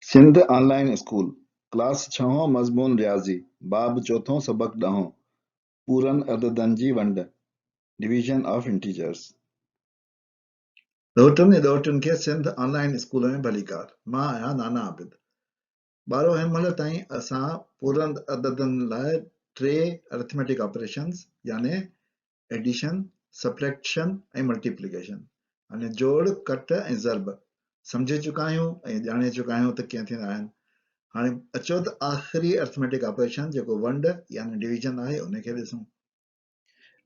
Sindh online school class छहों मज़मून रियाज़ी बाब चौथों सबक ॾहों पूरन अददनि जी वंड डिवीज़न ऑफ इंटीजर्स। ॾोहिटुनि ऐं ॾोहिटियुनि खे सिंध ऑनलाइन स्कूल में भली कार। मां आहियां नाना आबिद। ॿारो हिनमहिल ताईं असां पूरन अददनि लाइ 3 अरिथमेटिक ऑपरेशंस याने एडिशन, सब्ट्रैक्शन ऐं मल्टीप्लिकेशन याने जोड़, कट ऐं ज़र्ब सम्झी चुका आहियूं ऐं ॼाणे चुका आहियूं त कीअं थींदा आहिनि। हाणे अचो त आख़िरी अरिथमेटिक ऑपरेशन जेको वंड यानी डिवीजन आहे उनखे ॾिसूं।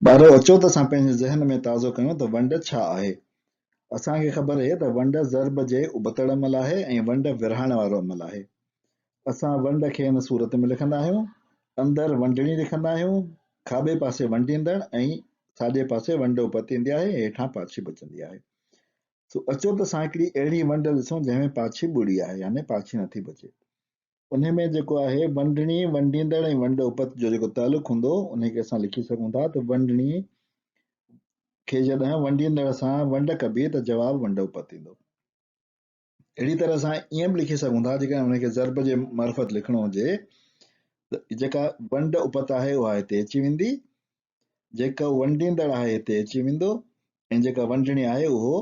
ॿारो अचो त असां पंहिंजे ज़हन में ताज़ो कयूं त वंड छा आहे। असांखे ख़बर आहे त वंड ज़र्ब जे उबतड़ अमल आहे ऐं वंड विरहाइण वारो अमल आहे। असां वंड खे हिन सूरत में लिखंदा आहियूं, अंदरि वंडणी लिखंदा आहियूं, खाॿे पासे वंडींदड़ ऐं साॼे पासे वंड उपत ईंदी आहे, हेठां पाछी बचंदी आहे। सो अचो त असां हिकिड़ी अहिड़ी वंड ॾिसूं जंहिंमें पाछी ॿुड़ी आहे यानी पाछी नथी बचे। उन में जेको आहे वंडणी, वंडींदड़ ऐं वंड उपत जो जेको तालुक हूंदो उनखे असां लिखी सघूं था त वंडणी खे जॾहिं वंडींदड़ सां वंड कबी त जवाबु वंड उपत ईंदो। अहिड़ी तरह सां ईअं बि लिखी सघूं था जेकॾहिं उनखे ज़र्ब जे मार्फत लिखणो हुजे त जेका वंड उपत आहे उहा हिते अची वेंदी, जेका वंडींदड़ आहे हिते अची वेंदो ऐं जेका वंडणी आहे उहो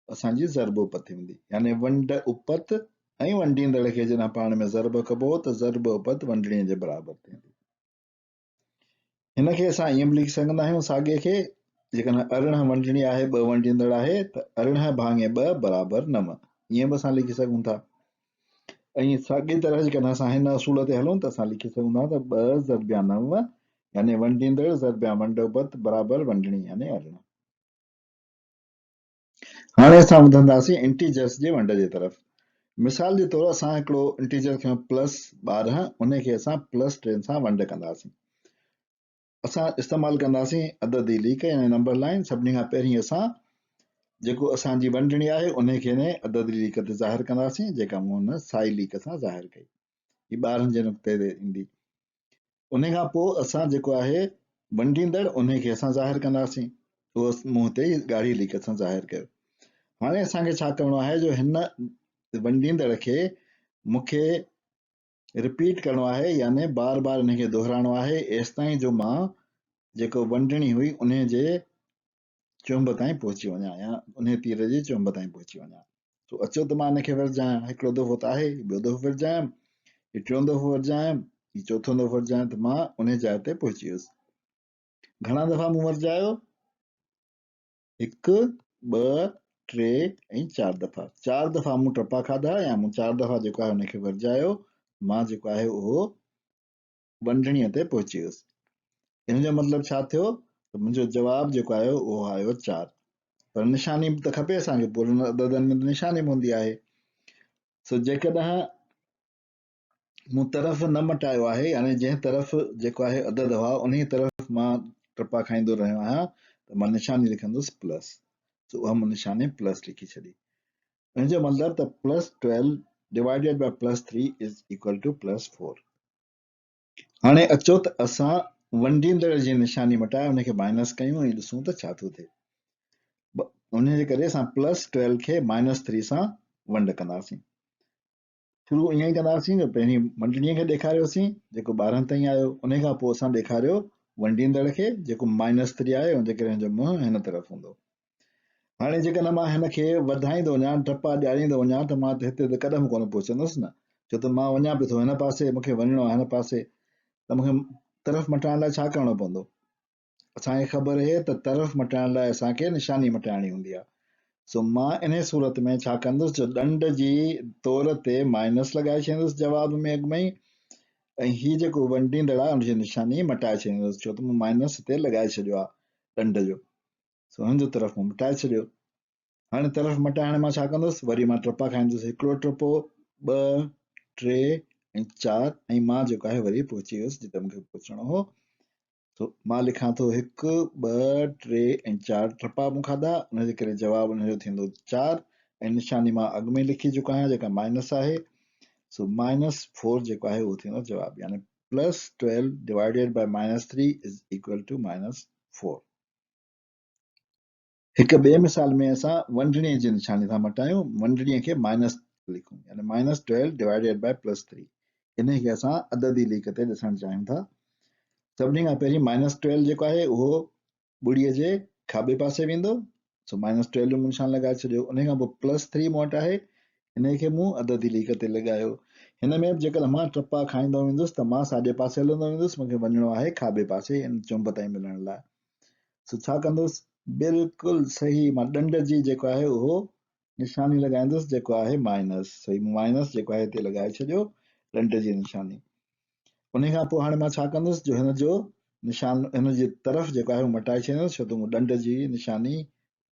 असांजी ज़र्ब उपत थी वेंदी। यानी वंड उपत ऐं वंडींदड़ खे जॾहिं पाण में ज़र्ब कबो त ज़र्ब उपत वंडणीअ जे बराबरि थींदी। हिनखे असां ईअं बि लिखी सघंदा आहियूं साॻे खे, जेकॾहिं 18 वंडणी आहे 2 वंडींदड़ आहे त 18 भाङे 2 बराबरि 9, ईअं बि असां लिखी सघूं था। ऐं साॻी तरह जेकॾहिं असां हिन असूल ते हलूं त असां लिखी सघूं था त 2 ज़रबिया 9 यानी वंडींदड़ ज़रबिया वंड उपत बराबरि वंडणी यानी 18। हाणे असां वधंदासीं इंटीजर्स जे वंड जे तरफ़। मिसाल जे तौरु असां हिकिड़ो इंटीजर खयूं +12, उनखे असां +3 सां वंड कंदासीं। असां इस्तेमालु कंदासीं अददी लीक यानी नंबर लाइन। सभिनी खां पहिरीं असां जेको असांजी वंडणी आहे उनखे ने अददी लीक ते ज़ाहिर कंदासीं, जेका मूं हुन साई लीक सां ज़ाहिर कई। ही 12 जे नुक़्ते ते ईंदी। उन खां पोइ असां जेको आहे वंडींदड़ उनखे असां ज़ाहिर कंदासीं, उहो मूं हिते ॻाढ़ी लीक सां ज़ाहिर कयो। हाणे असांखे छा करिणो आहे जो हिन वंडींदड़ खे मूंखे रिपीट करिणो आहे यानी बार बार हिनखे दोहिराइणो आहे एसि ताईं जो मां जेको वंडणी हुई उन जे चुंब ताईं पहुची वञा या उन तीर जे चुंब ताईं पहुची वञा। तो अचो त मां हिनखे विरजायां। हिकिड़ो दफ़ो त आहे, ॿियो दफ़ो विरजायमि, हीउ टियों दफ़ो विरजायमि, हीउ चोथों दफ़ो विरजायमि त मां उन जाइ ते पहुची वियुसि। घणा दफ़ा मूं विरजायो? 1, 2, 3 ऐं 4 दफ़ा। 4 दफ़ा मूं टपा खाधा या मूं 4 दफ़ा जेको आहे उनखे विरजायो, मां जेको आहे उहो वंडणीअ ते पहुची वियुसि। हिन जो मतिलबु छा थियो त मुंहिंजो जवाबु जेको आहे उहो आयो 4। पर निशानी बि त खपे असांखे, पूरन अददनि में त निशानी बि हूंदी आहे। सो जेकॾहिं मूं तरफ़ न मटायो आहे यानी जंहिं तरफ़ जेको आहे अदद हुआ उन तरफ़ मां टपा खाईंदो रहियो आहियां त मां निशानी लिखंदुसि प्लस। सो उहा मूं निशानी प्लस लिखी छॾी। हिन जो मतिलबु त +12 divided by +3 is equal to +4। हाणे अचो त असां वंडींदड़ जी निशानी मटाए उनखे माइनस कयूं ऐं ॾिसूं त छा थो थिए। उन जे करे असां +12 खे -3 सां वंड कंदासीं। शुरू ईअं ई कंदासीं जो पहिरीं वंडणीअ खे ॾेखारियोसीं जेको 12 ताईं आयो, उन खां पोइ असां ॾेखारियो वंडींदड़ खे जेको -3 आहे ऐं जेकॾहिं हिन जो मुंहुं हिन तरफ़ हूंदो। हाणे जेकॾहिं मां हिनखे वधाईंदो वञा, टपा ॾियारींदो वञा त मां त हिते त क़दम कोन पहुचंदुसि न, छो त मां वञा पियो थो हिन पासे, मूंखे वञिणो आहे हिन पासे, त मूंखे तरफ़ मटाइण लाइ छा करिणो पवंदो? असांखे ख़बर आहे त तरफ़ मटाइण लाइ असांखे निशानी मटाइणी हूंदी आहे। सो मां इन सूरत में छा कंदुसि जो ॾंड जी तौर ते माइनस लॻाए छॾींदुसि जवाब में अॻु में ई, ऐं हीउ जेको वंडींदड़ आहे हुनजी निशानी मटाए छॾींदुसि, छो त मूं माइनस हिते लॻाए छॾियो आहे ॾंड जो। सो हुनजो तरफ़ मूं मटाए छॾियो। हाणे तरफ़ मटाइण मां छा कंदुसि, वरी मां टपा खाईंदुसि, हिकिड़ो टपो, 2, 3 ऐं 4 ऐं मां जेको आहे वरी पहुची वियुसि जिते मूंखे पहुचणो हो। तो मां लिखां थो 1, 2, 3 ऐं 4 टपा मूं खाधा, उनजे करे जवाबु उनजो थींदो 4 ऐं निशानी मां अॻु में लिखी चुका आहियां जेका माइनस आहे। सो -4 जेको आहे उहो थींदो जवाबु, यानी +12 divided by -3 is equal to -4। हिकु ॿिए मिसाल में असां वंडणीअ जी निशानी था मटायूं, वंडणीअ खे लिखूं, यानी -12 डिवाइडेड बाय +3। इन खे असां अददी लीक ते ॾिसणु चाहियूं था। सभिनी खां पहिरीं -12 जेको आहे उहो ॿुड़ीअ जे खाॿे पासे वेंदो, सो -12 जो निशान लॻाए छॾियो। उन खां पोइ +3 मूं वटि आहे, इन खे मूं अददी लीक ते लॻायो। हिन में बि जेकॾहिं मां टपा खाईंदो वेंदुसि त मां साॼे पासे हलंदो वेंदुसि, मूंखे वञिणो आहे खाॿे पासे इन चुंब ताईं मिलण लाइ। सो छा कंदुसि, बिल्कुलु सही मां ॾंड जी जेको आहे उहो निशानी लॻाईंदुसि जेको आहे माइनस। सही, माइनस जेको आहे हिते लॻाए छॾियो ॾंड जी निशानी। उन खां पोइ हाणे मां छा कंदुसि, जो हिन जो निशान हिन जी तरफ़ जेको आहे उहो मटाए छॾींदुसि, छो त मूं ॾंड जी निशानी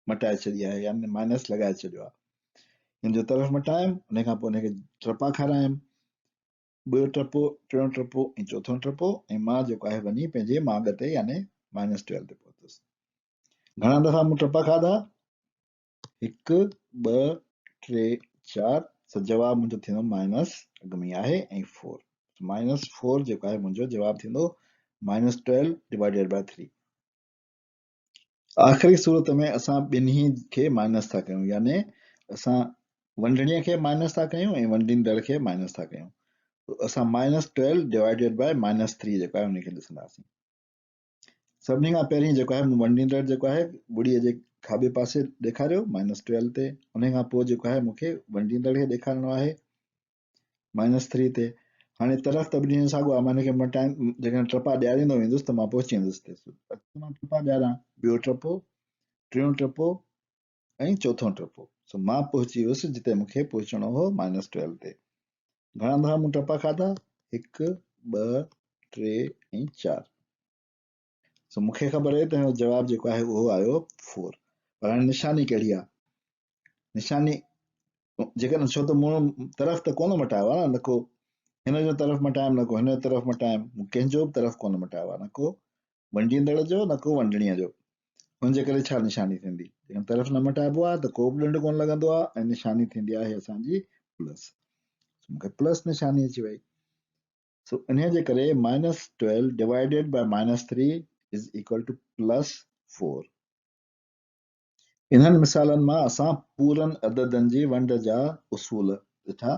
मटाए छॾी आहे, यानी माइनस लॻाए छॾियो आहे। हिन जो तरफ़ मटायमि, उन खां पोइ हिनखे टपा खारायमि, ॿियो टपो, टियों टपो ऐं चोथों टपो, ऐं मां जेको आहे वञी पंहिंजे माॻ ते यानी -12 ते पहुतुसि। घणा दफ़ा मूं टपा खाधा? 1 2 3 4। सो जवाबु मुंहिंजो थींदो माइनस, अॻ में आहे, ऐं 4। -4 जेको आहे मुंहिंजो जवाबु थींदो -12 डिवाइडेड बाय 3। आख़िरी सूरत में असां ॿिन्ही खे माइनस था कयूं, यानी असां वंडणीअ खे माइनस था कयूं ऐं वंडींदड़ खे माइनस था कयूं। असां -12 डिवाइडेड बाय -3 जेको आहे उनखे ॾिसंदासीं। सभिनी खां पहिरीं जेको आहे मूं वंडींदड़ जेको आहे ॿुड़ीअ जे खाॿे पासे ॾेखारियो -12 ते। उन खां पोइ जेको आहे मूंखे वंडींदड़ खे ॾेखारिणो आहे -3 ते। हाणे तरफ़ त ॿिन्ही साॻियो आहे, मां हिनखे मटाए जेकॾहिं टपा ॾियारींदो वेंदुसि त मां पहुची वेंदुसि। मां टपा ॾियारां, ॿियो टपो, टियों टपो ऐं चोथों टपो। सो मां पहुची वियुसि जिते मूंखे पहुचणो हो -12 ते। घणा दफ़ा मूं टपा खाधा? 1 2 3 ऐं 4। सो मूंखे ख़बर आहे त जवाबु जेको आहे उहो आयो 4। पर हाणे निशानी कहिड़ी आहे? निशानी जेकॾहिं, छो त मूं तरफ़ त कोन मटायो आहे न, को हिन जो तरफ़ मटायमि, न को हिन जो तरफ़ मटायमि, कंहिंजो बि तरफ़ कोन मटायो आहे, न को वंडींदड़ जो न को वंडणीअ जो। हुनजे करे छा निशानी थींदी? जेकॾहिं तरफ़ न मटाइबो आहे त को बि ॾंड कोन लॻंदो आहे, ऐं निशानी थींदी आहे असांजी प्लस। मूंखे प्लस निशानी अची वई। सो इन जे करे -12 divided by -3 is equal to +4। इन्हनि मिसालनि मां असां पूरनि अददनि जी वंड जा उसूल ॾिठा।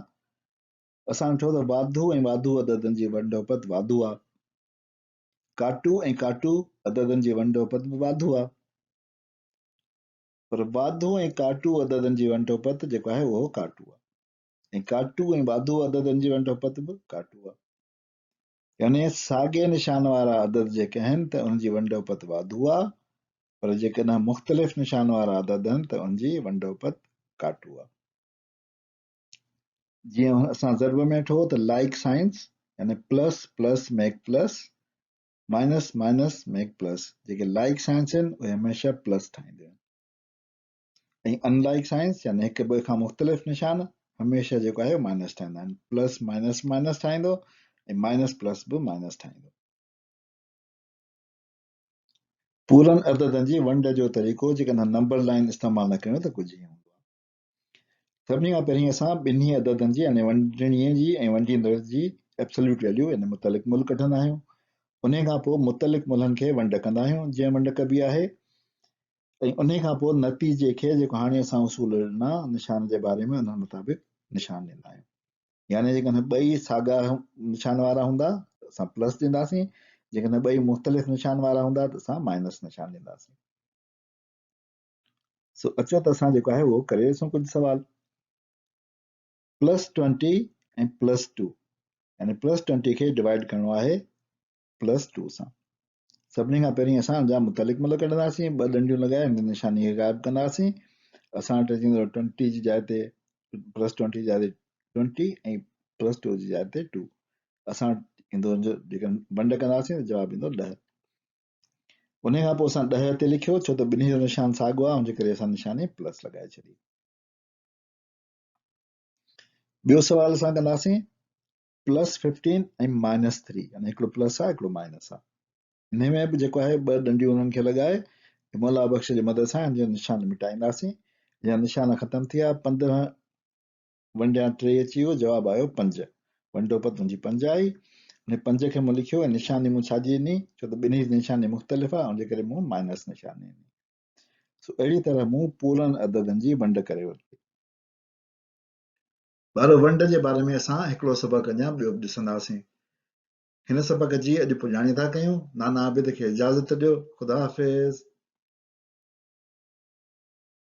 असां ॾिठो त वाधू ऐं वाधू अददनि जी वंडोपत वाधू आहे, काटू ऐं काटू अददनि जी वंडोपत बि वाधू आहे। पर वाधू ऐं काटू अददनि जी वंडोपत जेको आहे उहो काटू आहे, ऐं काटू ऐं वाधू अददनि जी वंडोपत बि काटू आहे। यानी साॻे निशान वारा अदद जेके आहिनि त उनजी वंडोपत वाधू आहे, पर जेकॾहिं मुख़्तलिफ़ निशान वारा अदद आहिनि त उनजी वंडोपत काटू आहे। जीअं असां ज़र्ब में ॾिठो त लाइक साइंस, यानी plus plus make plus, minus minus make plus. जेके लाइक साइंस आहिनि उहे हमेशह प्लस ठाहींदियूं आहिनि, ऐं अनलाइक साइंस यानी हिक ॿिए खां मुख़्तलिफ़ निशान हमेशह जेको आहे माइनस ठाहींदा आहिनि। प्लस माइनस माइनस ठाहींदो, ऐं माइनस प्लस बि माइनस ठाहींदो। पूरनि अददनि जी वंड जो तरीक़ो जेकॾहिं नंबर लाइन इस्तेमालु न कयूं त कुझु ईअं हूंदो आहे। सभिनी खां पहिरीं असां ॿिन्ही अददनि जी यानी वंडणीअ जी ऐं वंडींदड़ जी एब्सोल्यूट वैल्यू यानी मुतलिक मुल्क कढंदा आहियूं। उन खां पोइ मुतलिक मुल्हनि खे वंड कंदा आहियूं जीअं वंड कबी आहे, ऐं उन खां पोइ नतीजे खे जेको हाणे असां उसूल ॾिना निशान जे बारे में, उन मुताबिक़ निशान ॾींदा आहियूं। यानी जेकॾहिं ॿई साॻा निशान वारा हूंदा त असां प्लस ॾींदासीं, जेकॾहिं ॿई मुख़्तलिफ़ निशान वारा हूंदा त असां माइनस निशान ॾींदासीं। सो अचो त असां जेको आहे उहो करे ॾिसूं कुझु सवाल। +20 ऐं +2, यानी +20 खे डिवाइड करणो आहे +2 सां। सभिनी खां पहिरीं असां जा मुतलिक मुल्क कढंदासीं, ॿ ॾंडियूं लॻाए हिन निशानी खे ग़ाइबु कंदासीं। असां वटि थींदो 20 जी जाइ ते +20 जी जाइ ते 20 ऐं +2 जी जाइ ते 2। असां ईंदो जेकॾहिं वंड कंदासीं त जवाबु ईंदो 10। उन खां पोइ असां 10 ते लिखियो, छो त ॿिन्ही जो निशान साॻियो आहे, हुनजे करे असां निशानी प्लस लॻाए छॾी। ॿियो सवाल असां कंदासीं +15 ऐं -3, यानी हिकिड़ो प्लस आहे हिकिड़ो माइनस आहे। हिन में बि जेको आहे ॿ ॾंडियूं उन्हनि खे लॻाए मौला बख़्श जी मदद सां हिन जो निशान मिटाईंदासीं। या निशान ख़तम थी विया, 15 वंडिया 3 अची वियो, जवाबु आयो 5। वंडोपत मुंहिंजी 5 आई। उन 5 खे मूं लिखियो ऐं निशानी मूं छाजी ॾिनी, छो त ॿिन्ही निशानी मुख़्तलिफ़ आहे, उनजे करे मूं माइनस निशानी ॾिनी। सो अहिड़ी तरह मूं पूरनि अददनि जी वंड करे वरिती। ॿारहो वंड जे बारे में असां हिकिड़ो सबक़ अञा ॿियो बि ॾिसंदासीं। हिन सबक़ जी अॼु पुॼाणी था कयूं। नाना आबिद खे इजाज़त ॾियो। ख़ुदा हाफ़िज़।